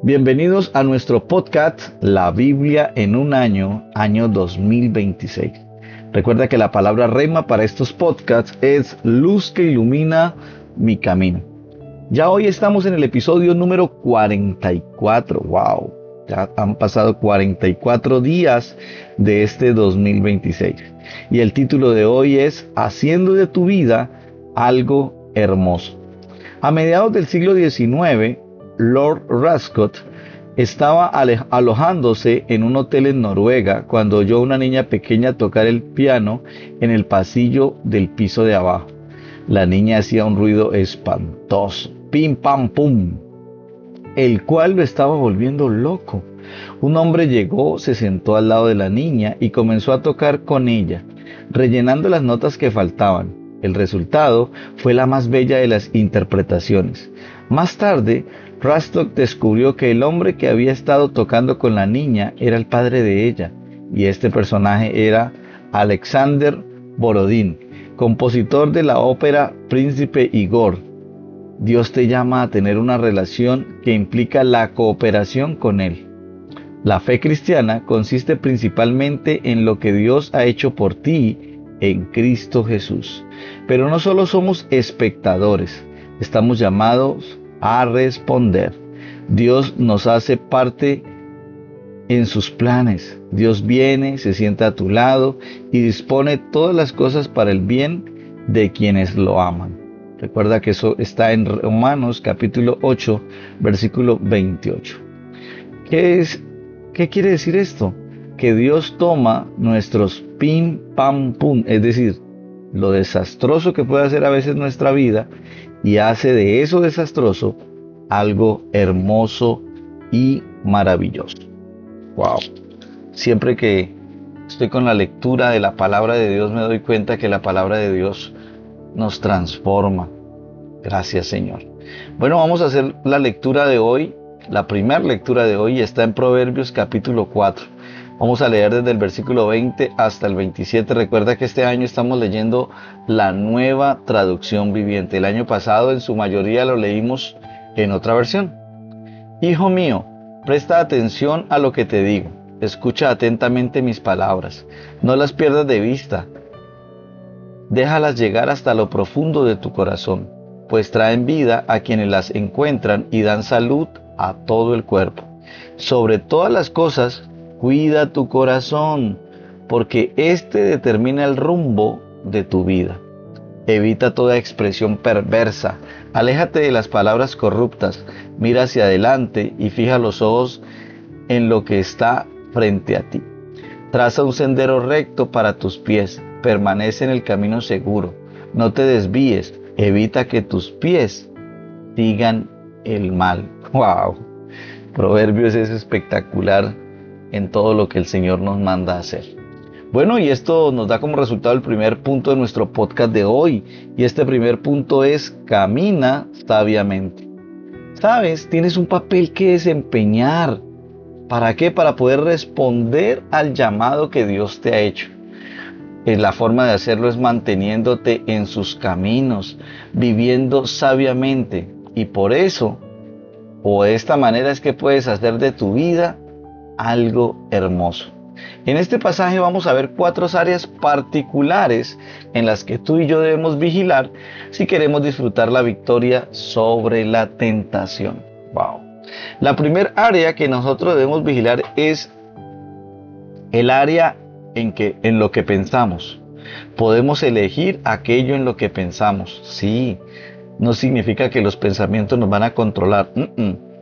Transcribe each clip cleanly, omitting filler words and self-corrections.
Bienvenidos a nuestro podcast La Biblia en un año 2026. Recuerda que la palabra rema para estos podcasts es luz que ilumina mi camino. Ya hoy estamos en el episodio número 44. ¡Wow! Ya han pasado 44 días de este 2026. Y el título de hoy es Haciendo de tu vida algo hermoso. A mediados del siglo XIX, Lord Rascott estaba alojándose en un hotel en Noruega cuando oyó a una niña pequeña tocar el piano en el pasillo del piso de abajo. La niña hacía un ruido espantoso, pim pam pum, el cual lo estaba volviendo loco. Un hombre llegó, se sentó al lado de la niña y comenzó a tocar con ella, rellenando las notas que faltaban. El resultado fue la más bella de las interpretaciones. Más tarde, Rastok descubrió que el hombre que había estado tocando con la niña era el padre de ella, y este personaje era Alexander Borodín, compositor de la ópera Príncipe Igor. Dios te llama a tener una relación que implica la cooperación con Él. La fe cristiana consiste principalmente en lo que Dios ha hecho por ti en Cristo Jesús. Pero no solo somos espectadores, estamos llamados a responder. Dios nos hace parte en sus planes. Dios viene, se sienta a tu lado y dispone todas las cosas para el bien de quienes lo aman. Recuerda que eso está en Romanos capítulo 8, versículo 28. ¿Qué quiere decir esto? Que Dios toma nuestros pim, pam, pum, es decir, lo desastroso que puede hacer a veces nuestra vida, y hace de eso desastroso algo hermoso y maravilloso. Wow. Siempre que estoy con la lectura de la palabra de Dios me doy cuenta que la palabra de Dios nos transforma. Gracias, Señor. Bueno, vamos a hacer la lectura de hoy. La primera lectura de hoy está en Proverbios capítulo 4. Vamos a leer desde el versículo 20 hasta el 27. Recuerda que este año estamos leyendo la nueva traducción viviente. El año pasado en su mayoría lo leímos en otra versión. Hijo mío, presta atención a lo que te digo. Escucha atentamente mis palabras. No las pierdas de vista. Déjalas llegar hasta lo profundo de tu corazón, pues traen vida a quienes las encuentran y dan salud a todo el cuerpo. Sobre todas las cosas, cuida tu corazón, porque éste determina el rumbo de tu vida. Evita toda expresión perversa, aléjate de las palabras corruptas, mira hacia adelante y fija los ojos en lo que está frente a ti. Traza un sendero recto para tus pies, permanece en el camino seguro, no te desvíes, evita que tus pies sigan el mal. ¡Wow! Proverbios es espectacular en todo lo que el Señor nos manda a hacer. Bueno, y esto nos da como resultado el primer punto de nuestro podcast de hoy. Y este primer punto es: camina sabiamente. ¿Sabes? Tienes un papel que desempeñar. ¿Para qué? Para poder responder al llamado que Dios te ha hecho. La forma de hacerlo es manteniéndote en sus caminos, viviendo sabiamente. Y por eso, o de esta manera, es que puedes hacer de tu vida algo hermoso. En este pasaje vamos a ver 4 áreas particulares en las que tú y yo debemos vigilar si queremos disfrutar la victoria sobre la tentación. Wow. La primera área que nosotros debemos vigilar es el área en lo que pensamos. Podemos elegir aquello en lo que pensamos. Sí, no significa que los pensamientos nos van a controlar.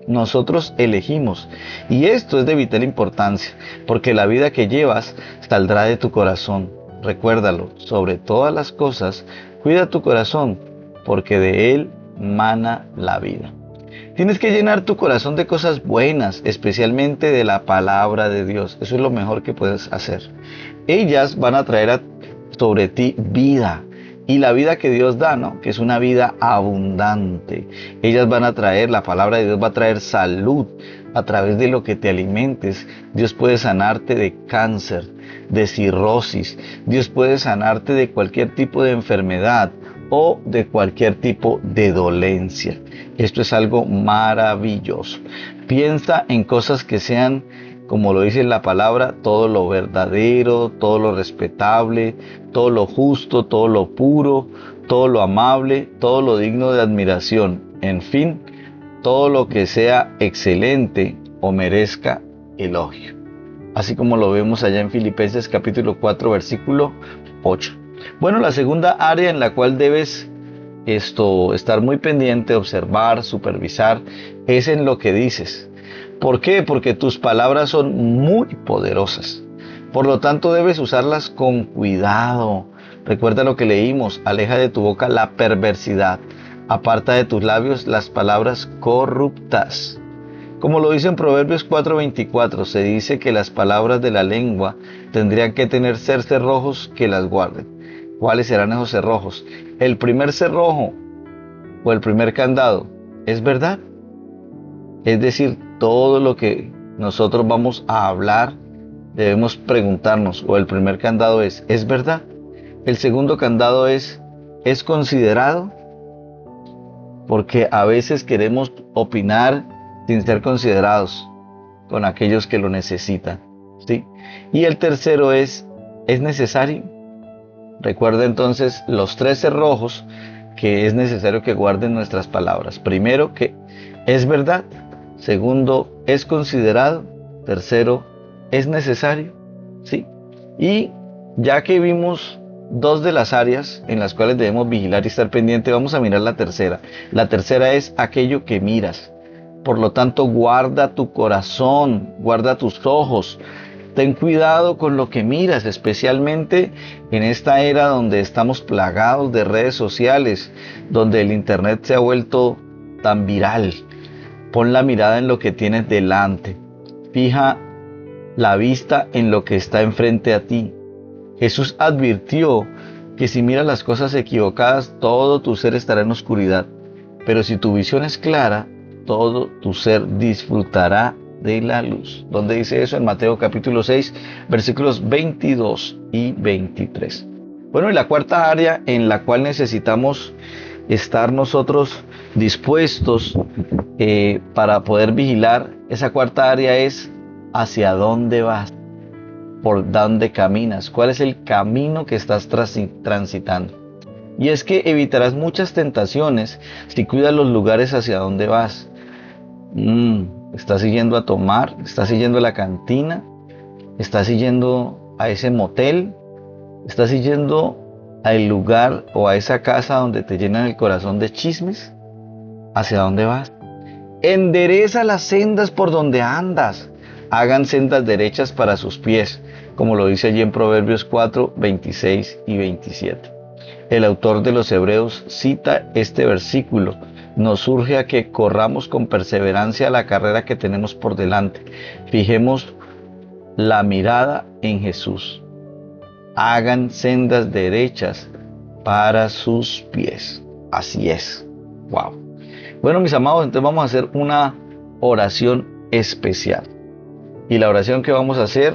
Nosotros elegimos, y esto es de vital importancia, porque la vida que llevas saldrá de tu corazón. Recuérdalo, sobre todas las cosas, cuida tu corazón, porque de él mana la vida. Tienes que llenar tu corazón de cosas buenas, especialmente de la palabra de Dios. Eso es lo mejor que puedes hacer. Ellas van a traer sobre ti vida. Y la vida que Dios da, ¿no? Que es una vida abundante. Ellas van a traer, la palabra de Dios va a traer salud a través de lo que te alimentes. Dios puede sanarte de cáncer, de cirrosis. Dios puede sanarte de cualquier tipo de enfermedad o de cualquier tipo de dolencia. Esto es algo maravilloso. Piensa en cosas que sean, como lo dice la palabra, todo lo verdadero, todo lo respetable, todo lo justo, todo lo puro, todo lo amable, todo lo digno de admiración. En fin, todo lo que sea excelente o merezca elogio. Así como lo vemos allá en Filipenses capítulo 4, versículo 8. Bueno, la segunda área en la cual debes estar muy pendiente, observar, supervisar, es en lo que dices. ¿Por qué? Porque tus palabras son muy poderosas. Por lo tanto, debes usarlas con cuidado. Recuerda lo que leímos: aleja de tu boca la perversidad, aparta de tus labios las palabras corruptas. Como lo dice en Proverbios 4:24, se dice que las palabras de la lengua tendrían que tener cerrojos que las guarden. ¿Cuáles serán esos cerrojos? El primer cerrojo o el primer candado es verdad. Es decir, todo lo que nosotros vamos a hablar debemos preguntarnos, o el primer candado ¿es verdad? El segundo candado ¿es considerado? Porque a veces queremos opinar sin ser considerados con aquellos que lo necesitan, ¿sí? Y el tercero ¿es necesario? Recuerda entonces los tres cerrojos que es necesario que guarden nuestras palabras. Primero, que es verdad. Segundo, es considerado. Tercero, es necesario, ¿sí? Y ya que vimos dos de las áreas en las cuales debemos vigilar y estar pendiente, vamos a mirar la tercera. La tercera es aquello que miras. Por lo tanto, guarda tu corazón, guarda tus ojos. Ten cuidado con lo que miras, especialmente en esta era donde estamos plagados de redes sociales, donde el internet se ha vuelto tan viral. Pon la mirada en lo que tienes delante. Fija la vista en lo que está enfrente a ti. Jesús advirtió que si miras las cosas equivocadas, todo tu ser estará en oscuridad. Pero si tu visión es clara, todo tu ser disfrutará de la luz. ¿Dónde dice eso? En Mateo capítulo 6, versículos 22 y 23. Bueno, y la cuarta área en la cual necesitamos estar nosotros dispuestos para poder vigilar, esa cuarta área es hacia dónde vas, por dónde caminas, cuál es el camino que estás transitando. Y es que evitarás muchas tentaciones si cuidas los lugares hacia donde vas. ¿Estás yendo a tomar? ¿Estás yendo a la cantina? ¿Estás yendo a ese motel? ¿Estás yendo al lugar o a esa casa donde te llenan el corazón de chismes? ¿Hacia dónde vas? Endereza las sendas por donde andas. Hagan sendas derechas para sus pies, como lo dice allí en Proverbios 4, 26 y 27. El autor de los Hebreos cita este versículo. Nos urge a que corramos con perseverancia la carrera que tenemos por delante. Fijemos la mirada en Jesús. Hagan sendas derechas para sus pies. Así es. Wow. Bueno, mis amados, entonces vamos a hacer una oración especial. Y la oración que vamos a hacer,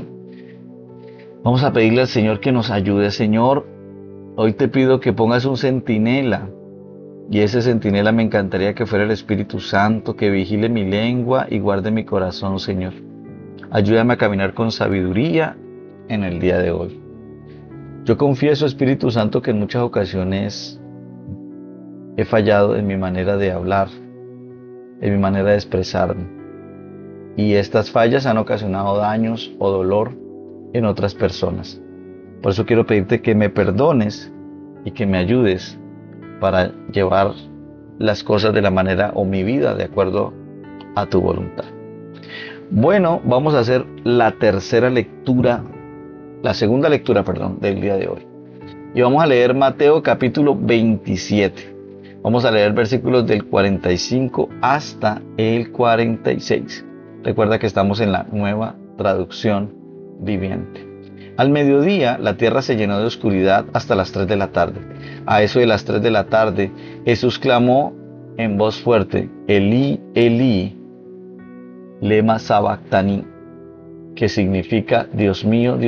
vamos a pedirle al Señor que nos ayude. Señor, hoy te pido que pongas un centinela. Y ese centinela me encantaría que fuera el Espíritu Santo, que vigile mi lengua y guarde mi corazón, Señor. Ayúdame a caminar con sabiduría en el día de hoy. Yo confieso, Espíritu Santo, que en muchas ocasiones he fallado en mi manera de hablar, en mi manera de expresarme. Y estas fallas han ocasionado daños o dolor en otras personas. Por eso quiero pedirte que me perdones y que me ayudes para llevar las cosas de la manera, o mi vida, de acuerdo a tu voluntad. Bueno, vamos a hacer la segunda lectura, del día de hoy. Y vamos a leer Mateo capítulo 27. Vamos a leer versículos del 45 hasta el 46. Recuerda que estamos en la Nueva Traducción Viviente. Al mediodía, la tierra se llenó de oscuridad hasta las 3 de la tarde. A eso de las 3 de la tarde, Jesús clamó en voz fuerte: Elí, Elí, lema sabactani, que significa: Dios mío,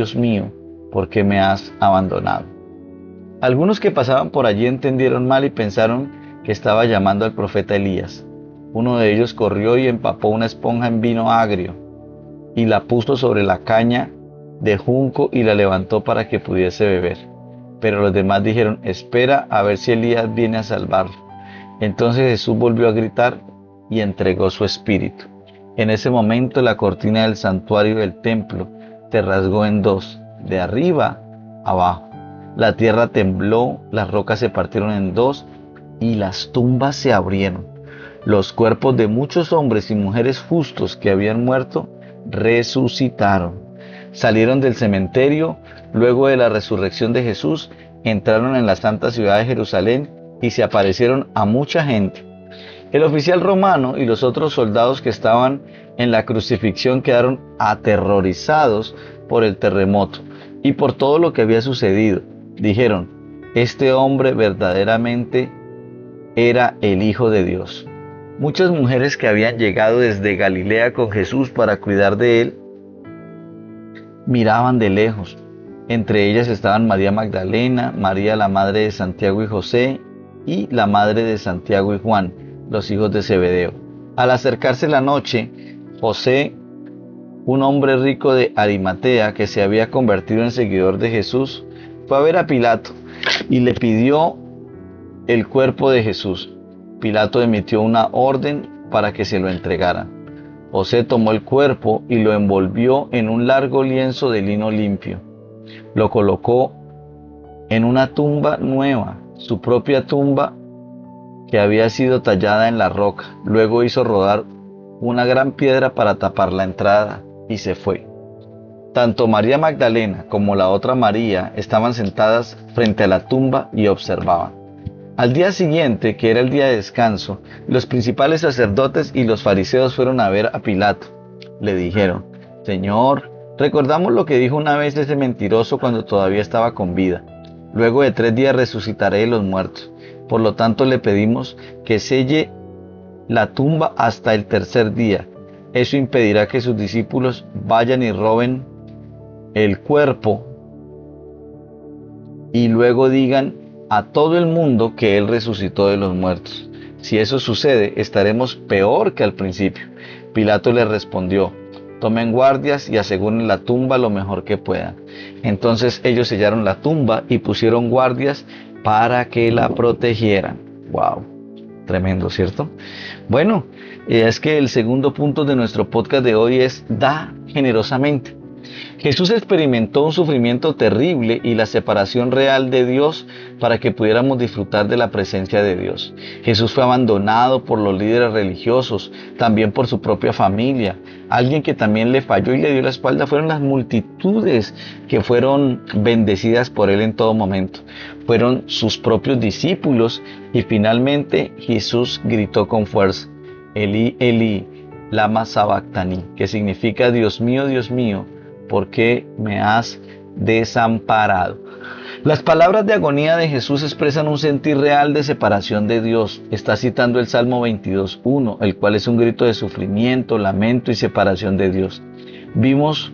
¿por qué me has abandonado? Algunos que pasaban por allí entendieron mal y pensaron que estaba llamando al profeta Elías. Uno de ellos corrió y empapó una esponja en vino agrio y la puso sobre la caña de junco y la levantó para que pudiese beber. Pero los demás dijeron: espera a ver si Elías viene a salvarlo. Entonces Jesús volvió a gritar y entregó su espíritu. En ese momento la cortina del santuario del templo se rasgó en dos, de arriba abajo. La tierra tembló, las rocas se partieron en dos y las tumbas se abrieron. Los cuerpos de muchos hombres y mujeres justos que habían muerto resucitaron. Salieron del cementerio luego de la resurrección de Jesús, entraron en la santa ciudad de Jerusalén y se aparecieron a mucha gente. El oficial romano y los otros soldados que estaban en la crucifixión quedaron aterrorizados por el terremoto y por todo lo que había sucedido. Dijeron: este hombre verdaderamente era el Hijo de Dios. Muchas mujeres que habían llegado desde Galilea con Jesús para cuidar de él miraban de lejos. Entre ellas estaban María Magdalena, María la madre de Santiago y José, y la madre de Santiago y Juan, los hijos de Zebedeo. Al acercarse la noche, José, un hombre rico de Arimatea que se había convertido en seguidor de Jesús, fue a ver a Pilato y le pidió el cuerpo de Jesús. Pilato emitió una orden para que se lo entregaran. José tomó el cuerpo y lo envolvió en un largo lienzo de lino limpio. Lo colocó en una tumba nueva, su propia tumba que había sido tallada en la roca. Luego hizo rodar una gran piedra para tapar la entrada y se fue. Tanto María Magdalena como la otra María estaban sentadas frente a la tumba y observaban. Al día siguiente, que era el día de descanso, los principales sacerdotes y los fariseos fueron a ver a Pilato. Le dijeron: Señor, recordamos lo que dijo una vez ese mentiroso cuando todavía estaba con vida. Luego de 3 días resucitaré de los muertos. Por lo tanto, le pedimos que selle la tumba hasta el 3er día. Eso impedirá que sus discípulos vayan y roben el cuerpo y luego digan a todo el mundo que él resucitó de los muertos. Si eso sucede, estaremos peor que al principio. Pilato le respondió: tomen guardias y aseguren la tumba lo mejor que puedan. Entonces ellos sellaron la tumba y pusieron guardias para que la protegieran. Wow, tremendo, ¿cierto? Bueno, es que el segundo punto de nuestro podcast de hoy es: da generosamente. Jesús experimentó un sufrimiento terrible y la separación real de Dios para que pudiéramos disfrutar de la presencia de Dios. Jesús fue abandonado por los líderes religiosos, también por su propia familia. Alguien que también le falló y le dio la espalda fueron las multitudes que fueron bendecidas por él en todo momento. Fueron sus propios discípulos y finalmente Jesús gritó con fuerza: Elí, Elí, lama sabactani, que significa: Dios mío, ¿por qué me has desamparado? Las palabras de agonía de Jesús expresan un sentir real de separación de Dios. Está citando el Salmo 22:1, el cual es un grito de sufrimiento, lamento y separación de Dios. Vimos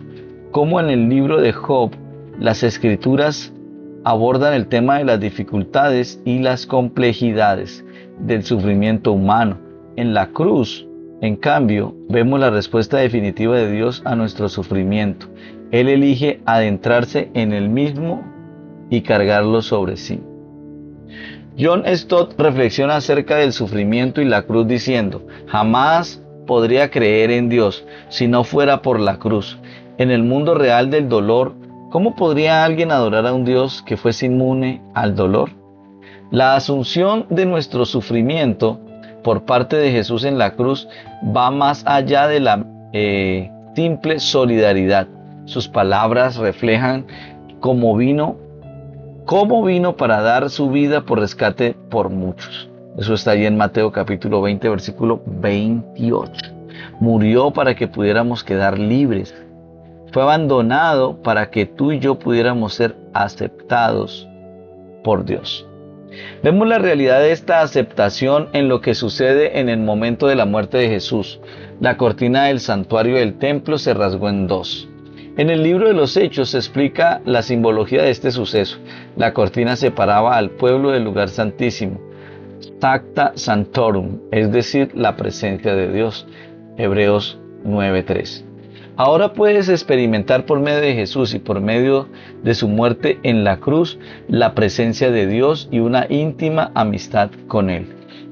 cómo en el libro de Job las Escrituras abordan el tema de las dificultades y las complejidades del sufrimiento humano. En la cruz, en cambio, vemos la respuesta definitiva de Dios a nuestro sufrimiento. Él elige adentrarse en él mismo y cargarlo sobre sí. John Stott reflexiona acerca del sufrimiento y la cruz diciendo: jamás podría creer en Dios si no fuera por la cruz. En el mundo real del dolor, ¿cómo podría alguien adorar a un Dios que fuese inmune al dolor? La asunción de nuestro sufrimiento por parte de Jesús en la cruz va más allá de la simple solidaridad. Sus palabras reflejan cómo vino para dar su vida por rescate por muchos. Eso está ahí en Mateo capítulo 20, versículo 28. Murió para que pudiéramos quedar libres. Fue abandonado para que tú y yo pudiéramos ser aceptados por Dios. Vemos la realidad de esta aceptación en lo que sucede en el momento de la muerte de Jesús. La cortina del santuario del templo se rasgó en dos. En el libro de los Hechos se explica la simbología de este suceso. La cortina separaba al pueblo del lugar santísimo, Sacta Sanctorum, es decir, la presencia de Dios. Hebreos 9:3. Ahora puedes experimentar por medio de Jesús y por medio de su muerte en la cruz la presencia de Dios y una íntima amistad con Él.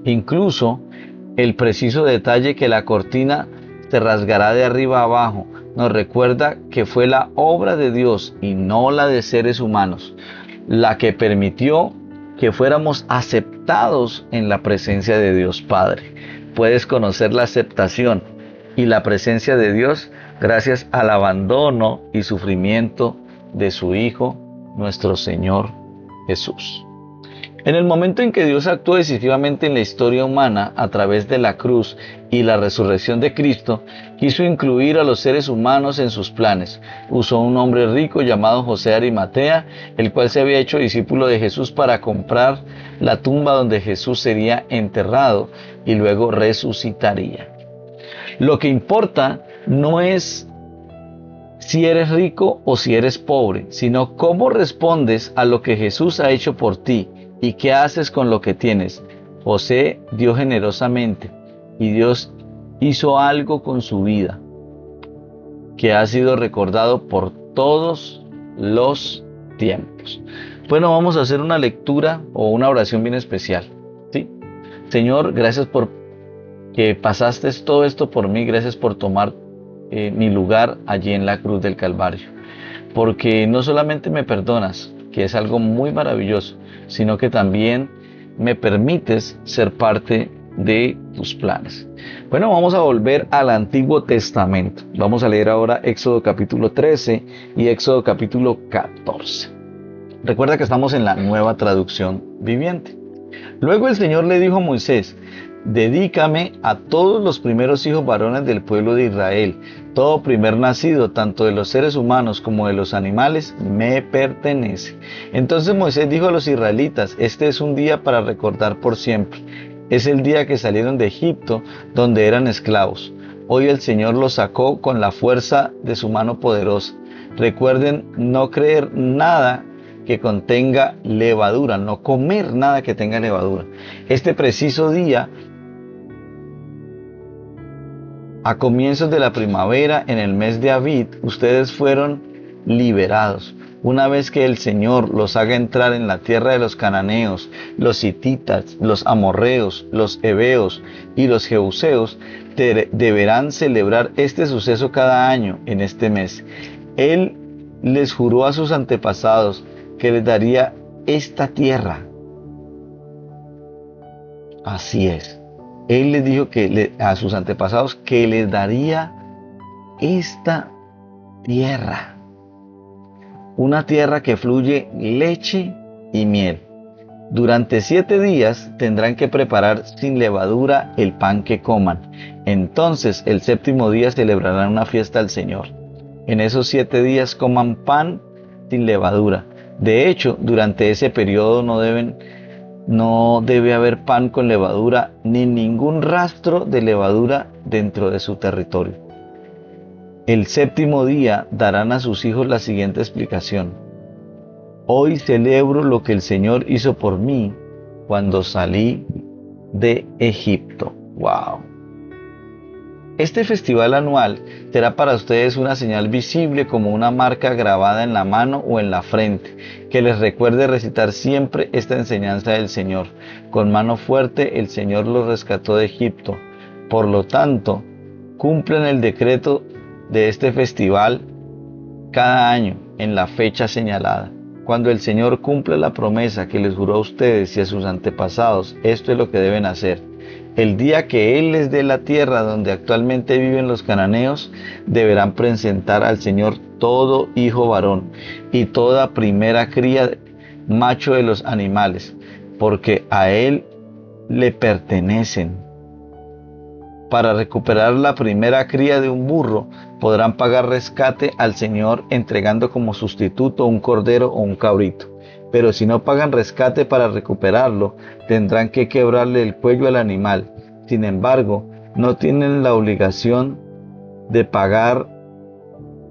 Incluso el preciso detalle que la cortina se rasgará de arriba a abajo nos recuerda que fue la obra de Dios y no la de seres humanos la que permitió que fuéramos aceptados en la presencia de Dios Padre. Puedes conocer la aceptación y la presencia de Dios gracias al abandono y sufrimiento de su Hijo, nuestro Señor Jesús. En el momento en que Dios actuó decisivamente en la historia humana a través de la cruz y la resurrección de Cristo, quiso incluir a los seres humanos en sus planes. Usó un hombre rico llamado José de Arimatea, el cual se había hecho discípulo de Jesús para comprar la tumba donde Jesús sería enterrado y luego resucitaría. Lo que importa no es si eres rico o si eres pobre, sino cómo respondes a lo que Jesús ha hecho por ti y qué haces con lo que tienes. José dio generosamente y Dios hizo algo con su vida que ha sido recordado por todos los tiempos. Bueno, vamos a hacer una lectura o una oración bien especial. ¿Sí? Señor, gracias por que pasaste todo esto por mí, gracias por tomar mi lugar allí en la cruz del Calvario, porque no solamente me perdonas, que es algo muy maravilloso, sino que también me permites ser parte de tus planes. Bueno, vamos a volver al Antiguo Testamento. Vamos a leer ahora Éxodo capítulo 13 y Éxodo capítulo 14. Recuerda que estamos en la Nueva Traducción Viviente. Luego el Señor le dijo a Moisés: dedícame a todos los primeros hijos varones del pueblo de Israel. Todo primer nacido, tanto de los seres humanos como de los animales, me pertenece. Entonces Moisés dijo a los israelitas: este es un día para recordar por siempre. Es el día que salieron de Egipto, donde eran esclavos. Hoy el Señor los sacó con la fuerza de su mano poderosa. Recuerden no creer nada que contenga levadura, no comer nada que tenga levadura. Este preciso día, a comienzos de la primavera, en el mes de Abib, ustedes fueron liberados. Una vez que el Señor los haga entrar en la tierra de los cananeos, los hititas, los amorreos, los heveos y los jebuseos, deberán celebrar este suceso cada año en este mes. Él les juró a sus antepasados que les daría esta tierra. Así es. Él les dijo a sus antepasados que les daría esta tierra. Una tierra que fluye leche y miel. Durante 7 días tendrán que preparar sin levadura el pan que coman. Entonces el 7º día celebrarán una fiesta al Señor. En esos 7 días coman pan sin levadura. De hecho, durante ese periodo no debe haber pan con levadura ni ningún rastro de levadura dentro de su territorio. El 7º día darán a sus hijos la siguiente explicación: hoy celebro lo que el Señor hizo por mí cuando salí de Egipto. ¡Wow! Este festival anual será para ustedes una señal visible como una marca grabada en la mano o en la frente, que les recuerde recitar siempre esta enseñanza del Señor. Con mano fuerte el Señor los rescató de Egipto. Por lo tanto, cumplen el decreto de este festival cada año en la fecha señalada. Cuando el Señor cumpla la promesa que les juró a ustedes y a sus antepasados, esto es lo que deben hacer. El día que Él les dé la tierra donde actualmente viven los cananeos, deberán presentar al Señor todo hijo varón y toda primera cría macho de los animales, porque a Él le pertenecen. Para recuperar la primera cría de un burro, podrán pagar rescate al Señor entregando como sustituto un cordero o un cabrito. Pero si no pagan rescate para recuperarlo, tendrán que quebrarle el cuello al animal. Sin embargo, no tienen la obligación de pagar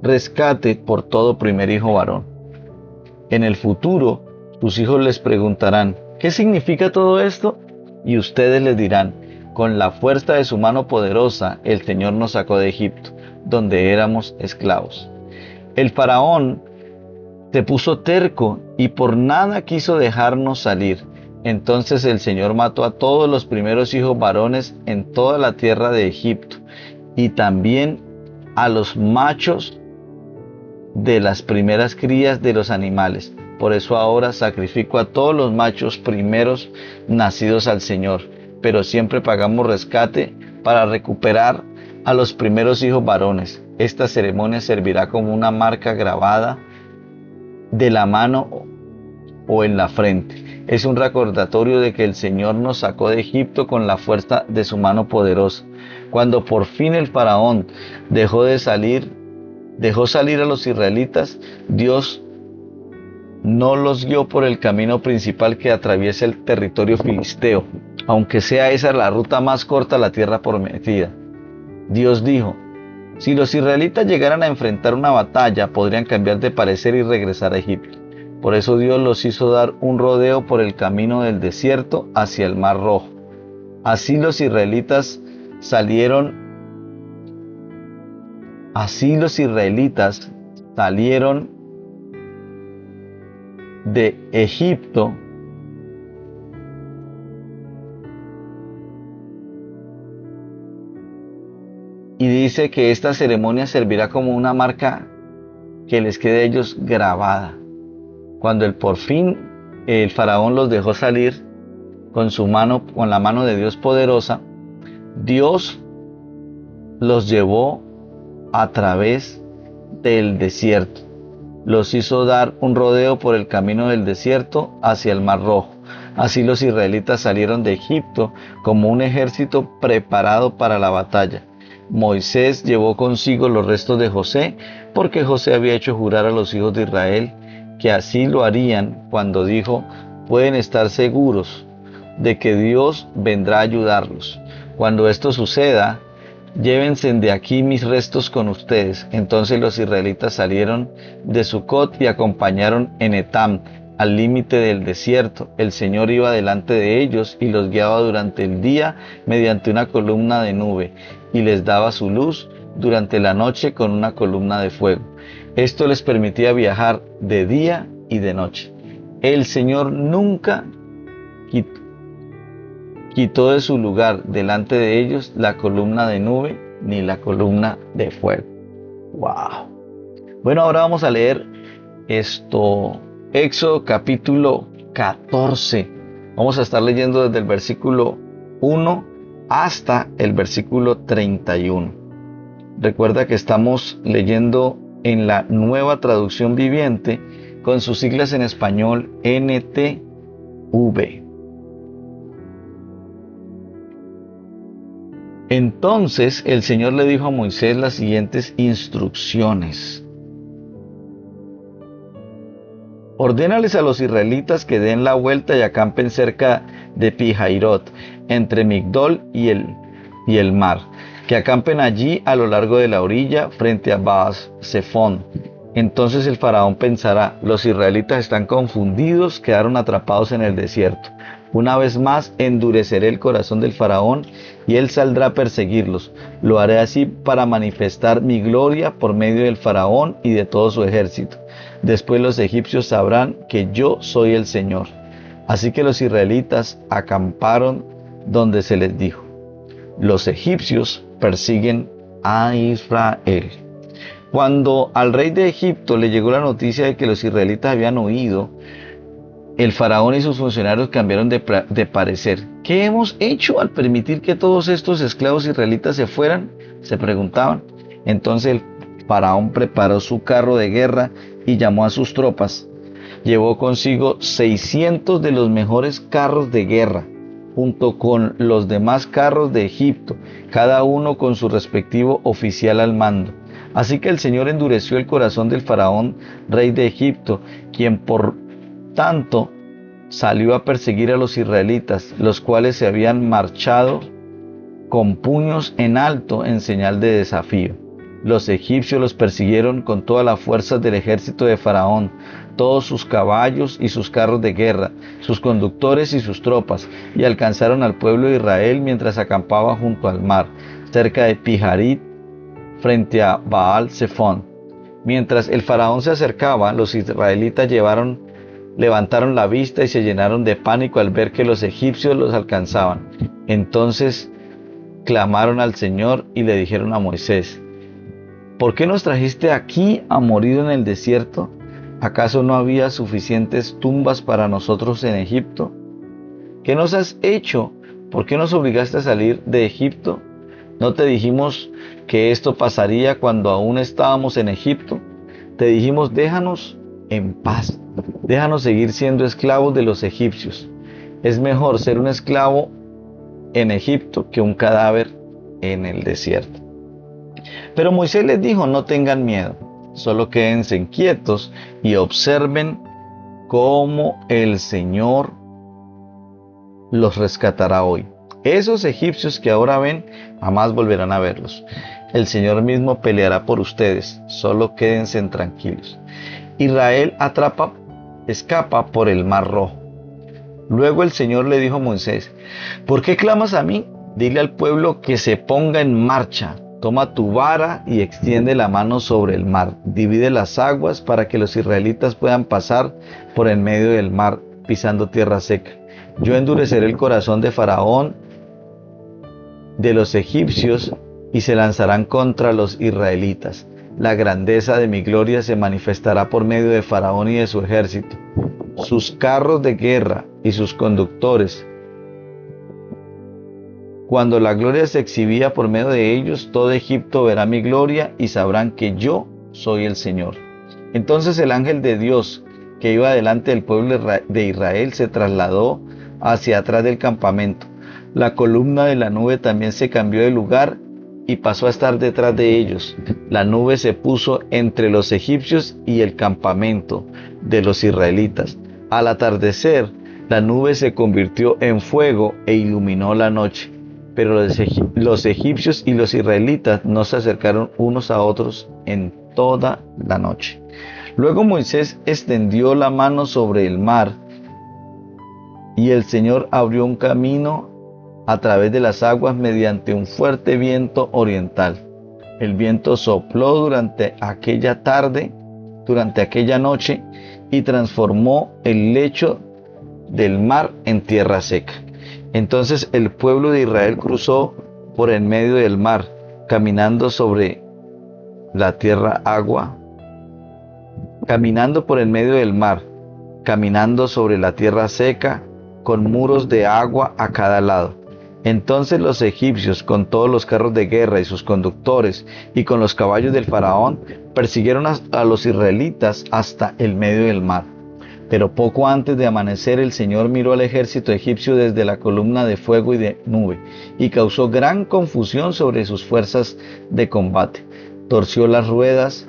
rescate por todo primer hijo varón. En el futuro, sus hijos les preguntarán, ¿qué significa todo esto? Y ustedes les dirán, con la fuerza de su mano poderosa, el Señor nos sacó de Egipto, donde éramos esclavos. El faraón se puso terco y por nada quiso dejarnos salir. Entonces el Señor mató a todos los primeros hijos varones en toda la tierra de Egipto, y también a los machos de las primeras crías de los animales. Por eso ahora sacrifico a todos los machos primeros nacidos al Señor, pero siempre pagamos rescate para recuperar a los primeros hijos varones. Esta ceremonia servirá como una marca grabada de la mano o en la frente. Es un recordatorio de que el Señor nos sacó de Egipto con la fuerza de su mano poderosa. Cuando por fin el faraón dejó salir a los israelitas, Dios no los guió por el camino principal que atraviesa el territorio filisteo, aunque sea esa la ruta más corta a la tierra prometida. Dios dijo, si los israelitas llegaran a enfrentar una batalla, podrían cambiar de parecer y regresar a Egipto. Por eso Dios los hizo dar un rodeo por el camino del desierto hacia el Mar Rojo. Así los israelitas salieron de Egipto y dice que esta ceremonia servirá como una marca que les quede a ellos grabada. Cuando por fin el faraón los dejó salir con la mano de Dios poderosa, Dios los llevó a través del desierto. Los hizo dar un rodeo por el camino del desierto hacia el Mar Rojo. Así los israelitas salieron de Egipto como un ejército preparado para la batalla. Moisés llevó consigo los restos de José, porque José había hecho jurar a los hijos de Israel que así lo harían cuando dijo, pueden estar seguros de que Dios vendrá a ayudarlos. Cuando esto suceda, llévense de aquí mis restos con ustedes. Entonces los israelitas salieron de Sucot y acompañaron en Etam, al límite del desierto. El Señor iba delante de ellos y los guiaba durante el día mediante una columna de nube, y les daba su luz durante la noche con una columna de fuego. Esto les permitía viajar de día y de noche. El Señor nunca quitó de su lugar delante de ellos la columna de nube ni la columna de fuego. ¡Wow! Bueno, ahora vamos a leer Éxodo capítulo 14. Vamos a estar leyendo desde el versículo 1 hasta el versículo 31. Recuerda que estamos leyendo en la Nueva Traducción Viviente con sus siglas en español NTV. Entonces el Señor le dijo a Moisés las siguientes instrucciones. Ordénales a los israelitas que den la vuelta y acampen cerca de Pi-Hairot, entre Migdol y el mar, que acampen allí a lo largo de la orilla frente a Baal-Zephón. Entonces el faraón pensará, los israelitas están confundidos, quedaron atrapados en el desierto. Una vez más endureceré el corazón del faraón y él saldrá a perseguirlos. Lo haré así para manifestar mi gloria por medio del faraón y de todo su ejército. Después los egipcios sabrán que yo soy el Señor. Así que los israelitas acamparon donde se les dijo. Los egipcios persiguen a Israel. Cuando al rey de Egipto le llegó la noticia de que los israelitas habían huido, el faraón y sus funcionarios cambiaron de parecer. ¿Qué hemos hecho al permitir que todos estos esclavos israelitas se fueran?, se preguntaban. Entonces el faraón preparó su carro de guerra y llamó a sus tropas. Llevó consigo 600 de los mejores carros de guerra, junto con los demás carros de Egipto, cada uno con su respectivo oficial al mando. Así que el Señor endureció el corazón del faraón, rey de Egipto, quien por tanto salió a perseguir a los israelitas, los cuales se habían marchado con puños en alto en señal de desafío. Los egipcios los persiguieron con todas las fuerzas del ejército de Faraón, todos sus caballos y sus carros de guerra, sus conductores y sus tropas, y alcanzaron al pueblo de Israel mientras acampaba junto al mar, cerca de Piharit, frente a Baal Zephón. Mientras el faraón se acercaba, los israelitas levantaron la vista y se llenaron de pánico al ver que los egipcios los alcanzaban. Entonces clamaron al Señor y le dijeron a Moisés: ¿por qué nos trajiste aquí a morir en el desierto? ¿Acaso no había suficientes tumbas para nosotros en Egipto? ¿Qué nos has hecho? ¿Por qué nos obligaste a salir de Egipto? ¿No te dijimos que esto pasaría cuando aún estábamos en Egipto? Te dijimos: déjanos en paz, déjanos seguir siendo esclavos de los egipcios. Es mejor ser un esclavo en Egipto que un cadáver en el desierto. Pero Moisés les dijo: no tengan miedo, solo quédense quietos y observen cómo el Señor los rescatará hoy. Esos egipcios que ahora ven, jamás volverán a verlos. El Señor mismo peleará por ustedes, solo quédense tranquilos. Israel escapa por el Mar Rojo. Luego el Señor le dijo a Moisés: ¿por qué clamas a mí? Dile al pueblo que se ponga en marcha. Toma tu vara y extiende la mano sobre el mar. Divide las aguas para que los israelitas puedan pasar por en medio del mar, pisando tierra seca. Yo endureceré el corazón de Faraón, de los egipcios, y se lanzarán contra los israelitas. La grandeza de mi gloria se manifestará por medio de Faraón y de su ejército, sus carros de guerra y sus conductores. Cuando la gloria se exhibía por medio de ellos, todo Egipto verá mi gloria y sabrán que yo soy el Señor. Entonces el ángel de Dios que iba delante del pueblo de Israel se trasladó hacia atrás del campamento. La columna de la nube también se cambió de lugar y pasó a estar detrás de ellos. La nube se puso entre los egipcios y el campamento de los israelitas. Al atardecer, la nube se convirtió en fuego e iluminó la noche. Pero los egipcios y los israelitas no se acercaron unos a otros en toda la noche. Luego Moisés extendió la mano sobre el mar y el Señor abrió un camino a través de las aguas mediante un fuerte viento oriental. El viento sopló durante aquella tarde, durante aquella noche, y transformó el lecho del mar en tierra seca. Entonces el pueblo de Israel cruzó por en medio del mar, caminando sobre la tierra agua, caminando por en medio del mar, caminando sobre la tierra seca, con muros de agua a cada lado. Entonces los egipcios, con todos los carros de guerra y sus conductores, y con los caballos del faraón, persiguieron a los israelitas hasta el medio del mar. Pero poco antes de amanecer, el Señor miró al ejército egipcio desde la columna de fuego y de nube, y causó gran confusión sobre sus fuerzas de combate. Torció las ruedas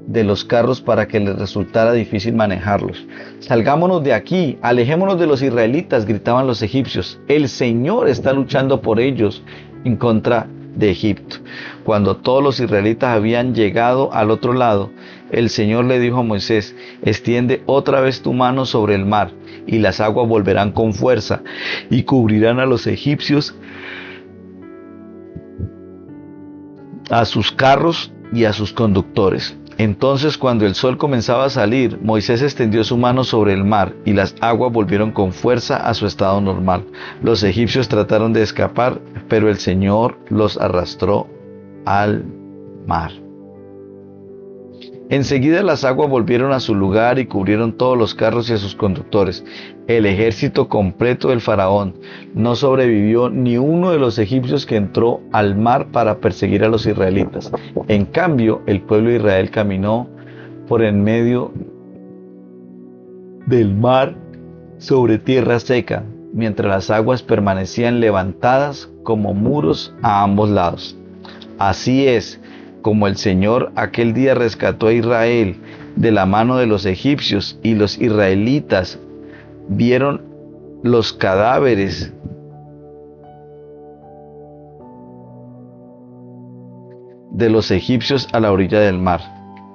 de los carros para que les resultara difícil manejarlos. Salgámonos de aquí, alejémonos de los israelitas, gritaban los egipcios. El Señor está luchando por ellos en contra de Egipto. Cuando todos los israelitas habían llegado al otro lado, el Señor le dijo a Moisés: extiende otra vez tu mano sobre el mar, y las aguas volverán con fuerza, y cubrirán a los egipcios, a sus carros y a sus conductores. Entonces, cuando el sol comenzaba a salir, Moisés extendió su mano sobre el mar, y las aguas volvieron con fuerza a su estado normal. Los egipcios trataron de escapar, pero el Señor los arrastró al mar. Enseguida las aguas volvieron a su lugar y cubrieron todos los carros y a sus conductores. El ejército completo del faraón. No sobrevivió ni uno de los egipcios que entró al mar para perseguir a los israelitas. En cambio, el pueblo de Israel caminó por en medio del mar sobre tierra seca, mientras las aguas permanecían levantadas como muros a ambos lados. Así es como el Señor aquel día rescató a Israel de la mano de los egipcios, y los israelitas vieron los cadáveres de los egipcios a la orilla del mar.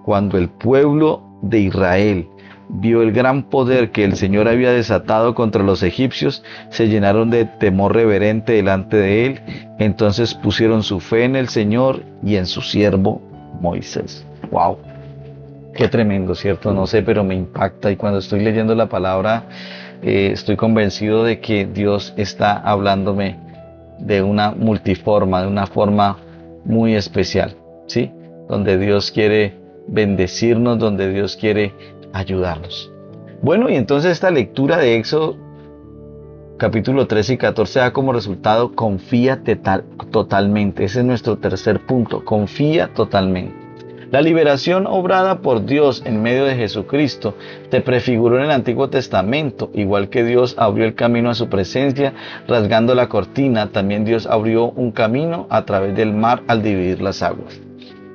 Cuando el pueblo de Israel vio el gran poder que el Señor había desatado contra los egipcios, se llenaron de temor reverente delante de él. Entonces pusieron su fe en el Señor y en su siervo Moisés. ¡Wow! Qué tremendo, ¿cierto? No sé, pero me impacta, y cuando estoy leyendo la palabra, estoy convencido de que Dios está hablándome de una multiforma, de una forma muy especial, ¿sí? Donde Dios quiere bendecirnos, donde Dios quiere ayudarnos. Bueno, y entonces esta lectura de Éxodo capítulo 13 y 14 da como resultado: confía totalmente. Ese es nuestro tercer punto: confía totalmente. La liberación obrada por Dios en medio de Jesucristo te prefiguró en el Antiguo Testamento. Igual que Dios abrió el camino a su presencia rasgando la cortina, también Dios abrió un camino a través del mar al dividir las aguas.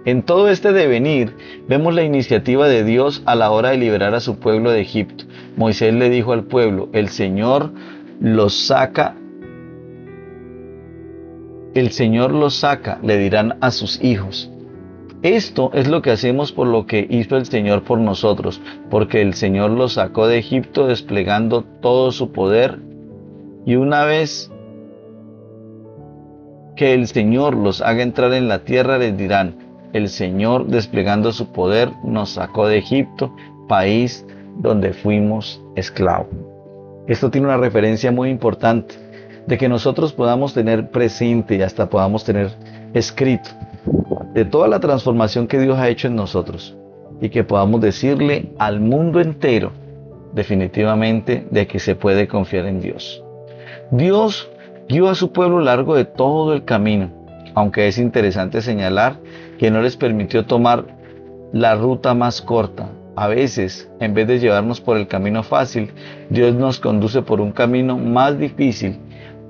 En todo este devenir vemos la iniciativa de Dios a la hora de liberar a su pueblo de Egipto. Moisés le dijo al pueblo: el Señor los saca, le dirán a sus hijos. Esto es lo que hacemos por lo que hizo el Señor por nosotros, porque el Señor los sacó de Egipto desplegando todo su poder, y una vez que el Señor los haga entrar en la tierra, les dirán: el Señor, desplegando su poder, nos sacó de Egipto, país donde fuimos esclavos. Esto tiene una referencia muy importante, de que nosotros podamos tener presente y hasta podamos tener escrito de toda la transformación que Dios ha hecho en nosotros, y que podamos decirle al mundo entero definitivamente de que se puede confiar en Dios. Dios guió a su pueblo a lo largo de todo el camino, aunque es interesante señalar que no les permitió tomar la ruta más corta. A veces, en vez de llevarnos por el camino fácil, Dios nos conduce por un camino más difícil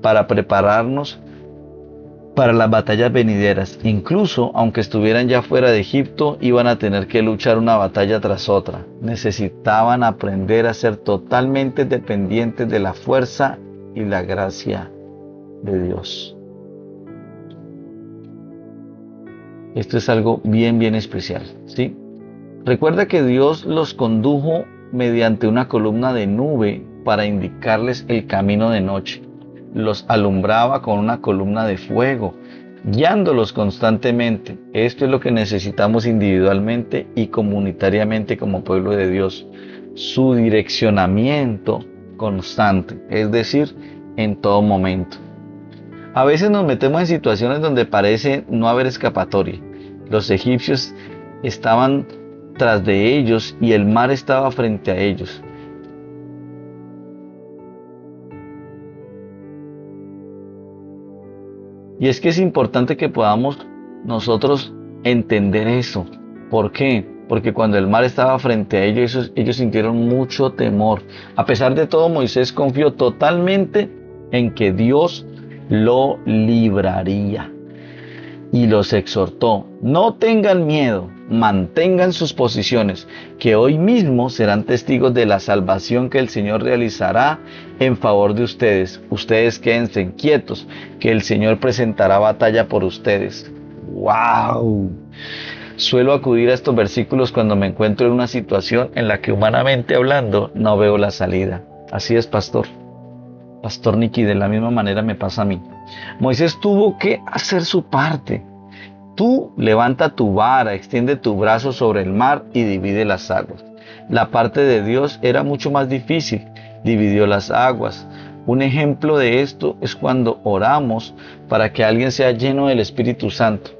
para prepararnos para las batallas venideras. Incluso aunque estuvieran ya fuera de Egipto, iban a tener que luchar una batalla tras otra. Necesitaban aprender a ser totalmente dependientes de la fuerza y la gracia de Dios. Esto es algo bien especial, ¿sí? Recuerda que Dios los condujo mediante una columna de nube para indicarles el camino de noche. Los alumbraba con una columna de fuego, guiándolos constantemente. Esto es lo que necesitamos individualmente y comunitariamente como pueblo de Dios: su direccionamiento constante, es decir, en todo momento. A veces nos metemos en situaciones donde parece no haber escapatoria. Los egipcios estaban tras de ellos y el mar estaba frente a ellos. Y es que es importante que podamos nosotros entender eso. ¿Por qué? Porque cuando el mar estaba frente a ellos, ellos sintieron mucho temor. A pesar de todo, Moisés confió totalmente en que Dios lo libraría. Y los exhortó: no tengan miedo, mantengan sus posiciones, que hoy mismo serán testigos de la salvación que el Señor realizará en favor de ustedes. Ustedes quédense quietos, que el Señor presentará batalla por ustedes. ¡Wow! Suelo acudir a estos versículos cuando me encuentro en una situación en la que, humanamente hablando, no veo la salida. Así es, Pastor Nicky, de la misma manera me pasa a mí. Moisés tuvo que hacer su parte. Tú levanta tu vara, extiende tu brazo sobre el mar y divide las aguas. La parte de Dios era mucho más difícil: dividió las aguas. Un ejemplo de esto es cuando oramos para que alguien sea lleno del Espíritu Santo.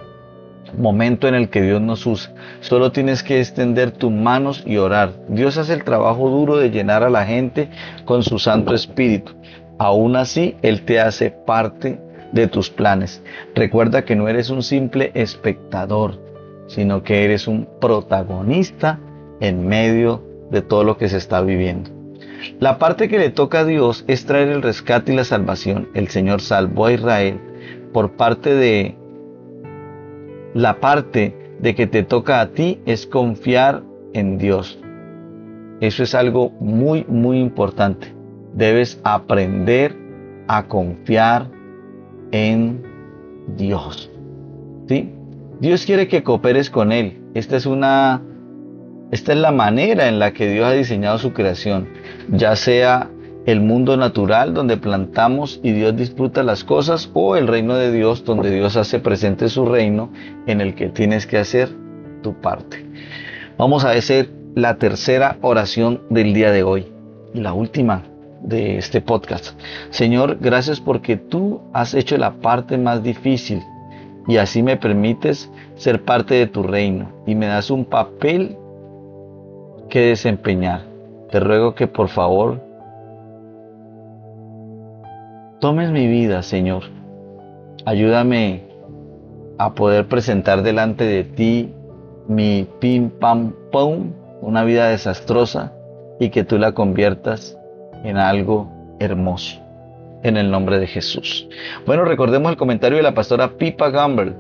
Momento en el que Dios nos usa. Solo tienes que extender tus manos y orar. Dios hace el trabajo duro de llenar a la gente con su Santo Espíritu. Aún así, Él te hace parte de tus planes. Recuerda que no eres un simple espectador, sino que eres un protagonista en medio de todo lo que se está viviendo. La parte que le toca a Dios es traer el rescate y la salvación. El Señor salvó a Israel. Por parte de la parte de que te toca a ti es confiar en Dios. Eso es algo muy importante. Debes aprender a confiar en Dios, ¿sí? Dios quiere que cooperes con Él. Esta es la manera en la que Dios ha diseñado su creación, ya sea el mundo natural donde plantamos y Dios disfruta las cosas, o el reino de Dios donde Dios hace presente su reino en el que tienes que hacer tu parte. Vamos a hacer la tercera oración del día de hoy y la última de este podcast. Señor, gracias porque tú has hecho la parte más difícil y así me permites ser parte de tu reino y me das un papel que desempeñar. Te ruego que por favor tomes mi vida, Señor. Ayúdame a poder presentar delante de ti mi pim pam pum, una vida desastrosa, y que tú la conviertas en algo hermoso. En el nombre de Jesús. Bueno, recordemos el comentario de la pastora Pippa Gamble.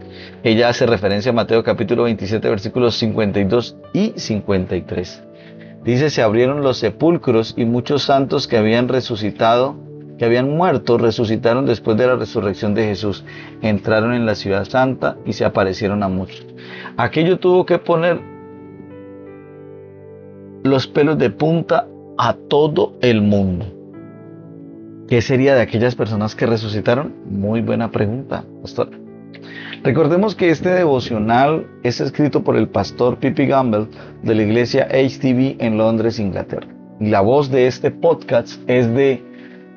Ella hace referencia a Mateo capítulo 27, versículos 52 y 53. Dice: se abrieron los sepulcros y muchos santos que habían muerto, resucitaron después de la resurrección de Jesús. Entraron en la ciudad santa y se aparecieron a muchos. Aquello tuvo que poner los pelos de punta a todo el mundo. ¿Qué sería de aquellas personas que resucitaron? Muy buena pregunta, pastor. Recordemos que este devocional es escrito por el pastor Pippa Gamble de la iglesia HTB en Londres, Inglaterra. Y la voz de este podcast es de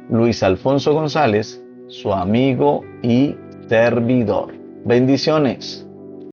Luis Alfonso González, su amigo y servidor. Bendiciones.